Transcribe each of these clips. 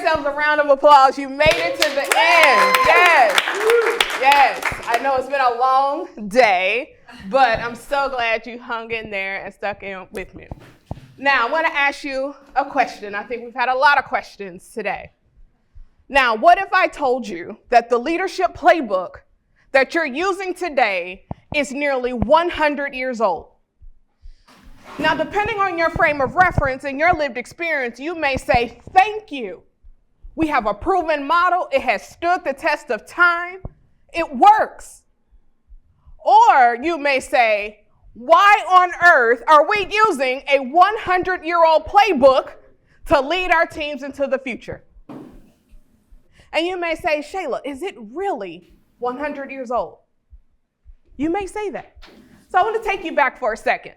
yourselves a round of applause. You made it to the end. Yes. I know it's been a long day, but I'm so glad you hung in there and stuck in with me. Now, I want to ask you a question. I think we've had a lot of questions today. Now, what if I told you that the leadership playbook that you're using today is nearly 100 years old? Now, depending on your frame of reference and your lived experience, you may say, thank you. We have a proven model. It has stood the test of time. It works. Or you may say, why on earth are we using a 100-year-old playbook to lead our teams into the future? And you may say, Shayla, is it really 100 years old? You may say that. So I want to take you back for a second.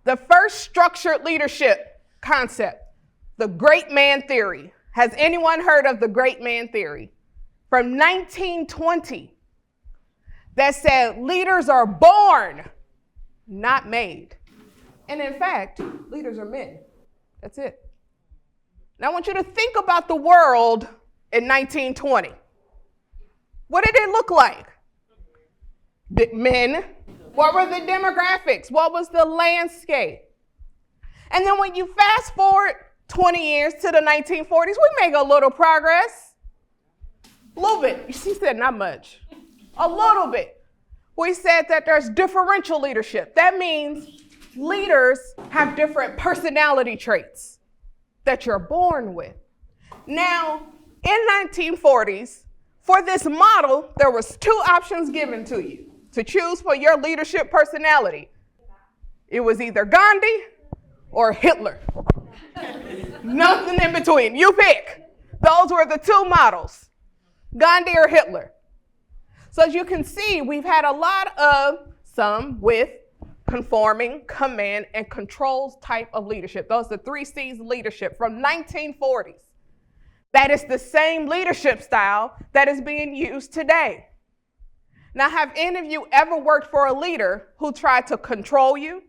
The first structured leadership concept, the great man theory. Has anyone heard of the great man theory? From 1920, that said leaders are born, not made. And in fact, leaders are men. That's it. Now I want you to think about the world in 1920. What did it look like? Men. What were the demographics? What was the landscape? And then when you fast forward 20 years to the 1940s, we make a little progress. A little bit. She said not much. A little bit. We said that there's differential leadership. That means leaders have different personality traits that you're born with. Now, in 1940s, for this model, there was two options given to you to choose for your leadership personality. It was either Gandhi or Hitler. Nothing in between. You pick. Those were the two models, Gandhi or Hitler. So as you can see, we've had a lot of some with conforming, command, and controls type of leadership. Those are the 3 C's leadership from 1940s. That is the same leadership style that is being used today. Now, have any of you ever worked for a leader who tried to control you,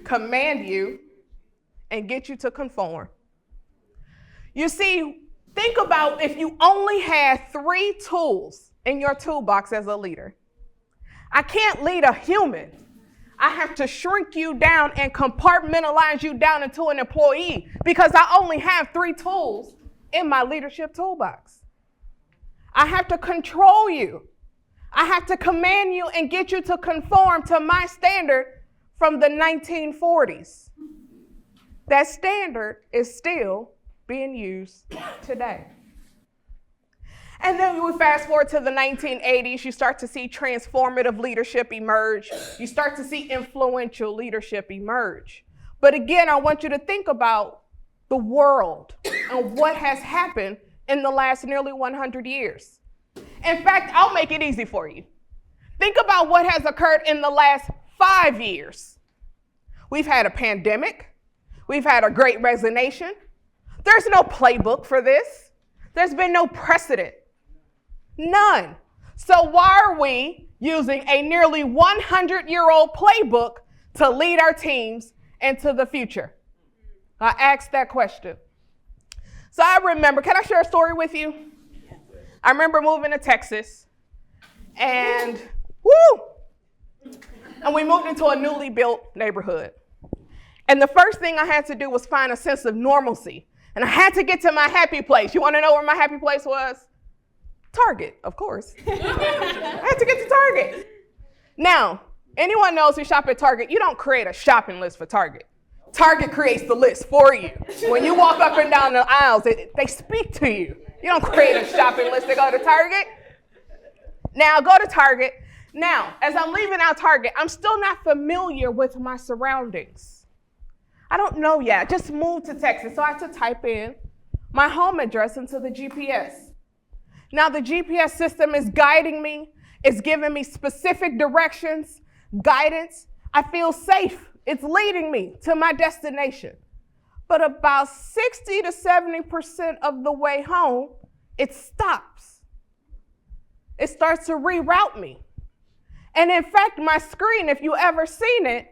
command you, and get you to conform? You see, think about if you only had 3 tools in your toolbox as a leader. I can't lead a human. I have to shrink you down and compartmentalize you down into an employee because I only have 3 tools in my leadership toolbox. I have to control you. I have to command you and get you to conform to my standard from the 1940s. That standard is still being used today. And then we fast forward to the 1980s, you start to see transformative leadership emerge. You start to see influential leadership emerge. But again, I want you to think about the world and what has happened in the last nearly 100 years. In fact, I'll make it easy for you. Think about what has occurred in the last 5 years. We've had a pandemic. We've had a great resignation. There's no playbook for this. There's been no precedent. None. So why are we using a nearly 100-year-old playbook to lead our teams into the future? I asked that question. So I remember, can I share a story with you? I remember moving to Texas, and we moved into a newly built neighborhood. And the first thing I had to do was find a sense of normalcy. And I had to get to my happy place. You want to know where my happy place was? Target, of course. I had to get to Target. Now, anyone knows who shop at Target, you don't create a shopping list for Target. Target creates the list for you. When you walk up and down the aisles, they speak to you. You don't create a shopping list to go to Target. Now, go to Target. Now, as I'm leaving out Target, I'm still not familiar with my surroundings. I don't know yet. I just moved to Texas, so I had to type in my home address into the GPS. Now, the GPS system is guiding me. It's giving me specific directions, guidance. I feel safe. It's leading me to my destination. But about 60 to 70% of the way home, it stops. It starts to reroute me. And in fact, my screen, if you ever seen it,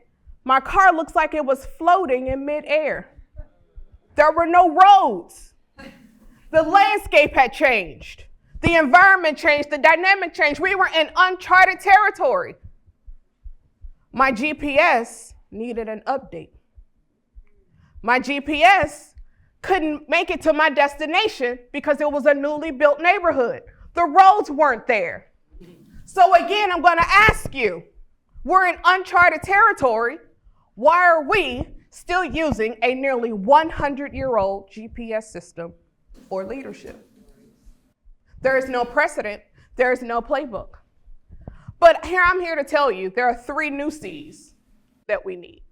my car looks like it was floating in midair. There were no roads. The landscape had changed. The environment changed. The dynamic changed. We were in uncharted territory. My GPS needed an update. My GPS couldn't make it to my destination because it was a newly built neighborhood. The roads weren't there. So again, I'm going to ask you, we're in uncharted territory. Why are we still using a nearly 100-year-old GPS system for leadership? There is no precedent. There is no playbook. But I'm here to tell you there are 3 new C's that we need.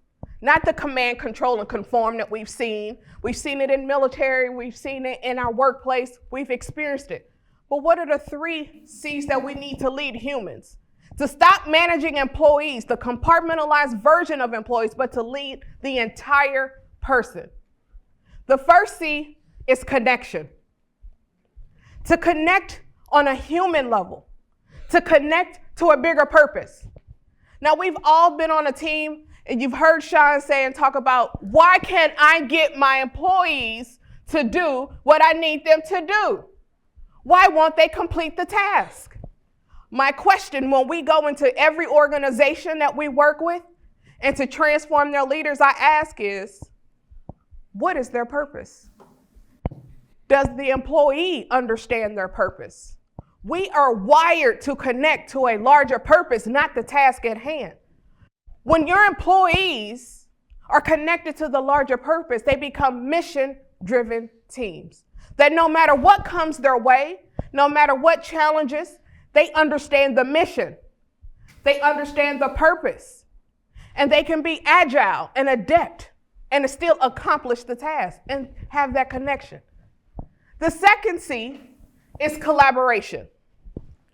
Not the command, control, and conform that we've seen. We've seen it in military. We've seen it in our workplace. We've experienced it. But what are the 3 C's that we need to lead humans? To stop managing employees, the compartmentalized version of employees, but to lead the entire person. The first C is connection. To connect on a human level. To connect to a bigger purpose. Now, we've all been on a team, and you've heard Sean say and talk about, why can't I get my employees to do what I need them to do? Why won't they complete the task? My question when we go into every organization that we work with and to transform their leaders, I ask is, what is their purpose? Does the employee understand their purpose? We are wired to connect to a larger purpose, not the task at hand. When your employees are connected to the larger purpose, they become mission-driven teams. That no matter what comes their way, no matter what challenges, they understand the mission. They understand the purpose. And they can be agile and adept and still accomplish the task and have that connection. The second C is collaboration.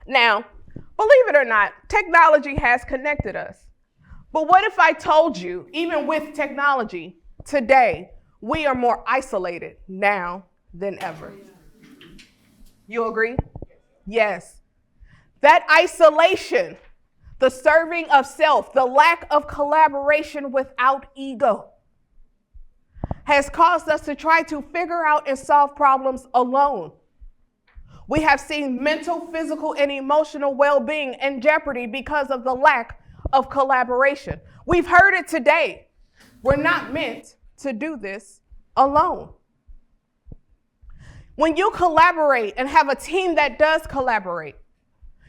Now, believe it or not, technology has connected us. But what if I told you, even with technology, today, we are more isolated now than ever? You agree? Yes. That isolation, the serving of self, the lack of collaboration without ego, has caused us to try to figure out and solve problems alone. We have seen mental, physical, and emotional well-being in jeopardy because of the lack of collaboration. We've heard it today. We're not meant to do this alone. When you collaborate and have a team that does collaborate,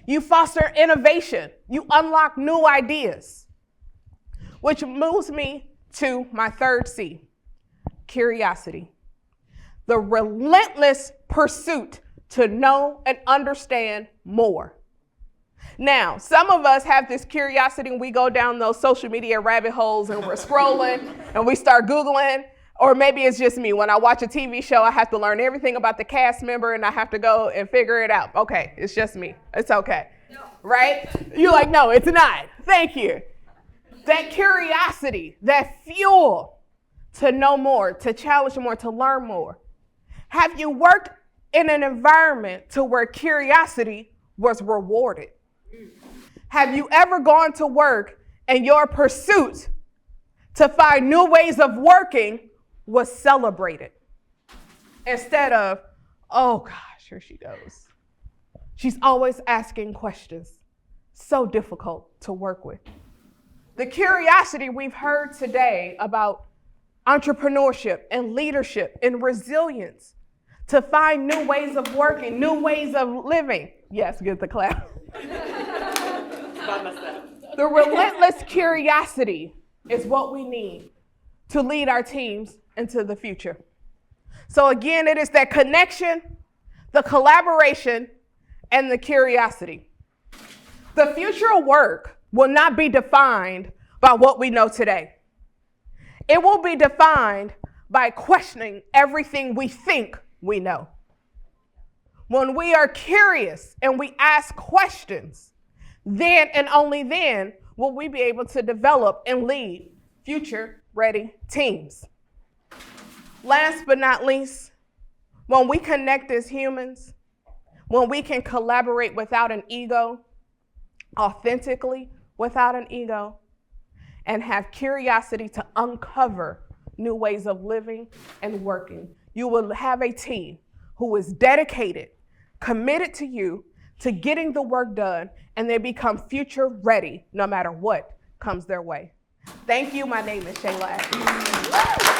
you foster innovation. You unlock new ideas, which moves me to my third C, curiosity. The relentless pursuit to know and understand more. Now, some of us have this curiosity and we go down those social media rabbit holes and we're scrolling and we start Googling, or maybe it's just me. When I watch a TV show, I have to learn everything about the cast member and I have to go and figure it out. Okay, it's just me. It's okay. No. Right? You're like, no, it's not. Thank you. That curiosity, that fuel to know more, to challenge more, to learn more. Have you worked in an environment to where curiosity was rewarded? Have you ever gone to work and your pursuit to find new ways of working was celebrated? Instead of, oh gosh, here she goes. She's always asking questions. So difficult to work with. The curiosity we've heard today about entrepreneurship and leadership and resilience to find new ways of working, new ways of living. Yes, get the clap. The relentless curiosity is what we need to lead our teams into the future. So again, it is that connection, the collaboration, and the curiosity. The future of work will not be defined by what we know today. It will be defined by questioning everything we think we know. When we are curious and we ask questions, then and only then will we be able to develop and lead future-ready teams. Last but not least, when we connect as humans, when we can collaborate without an ego, authentically without an ego, and have curiosity to uncover new ways of living and working, you will have a team who is dedicated, committed to you, to getting the work done, and they become future ready no matter what comes their way. Thank you. My name is Shayla N.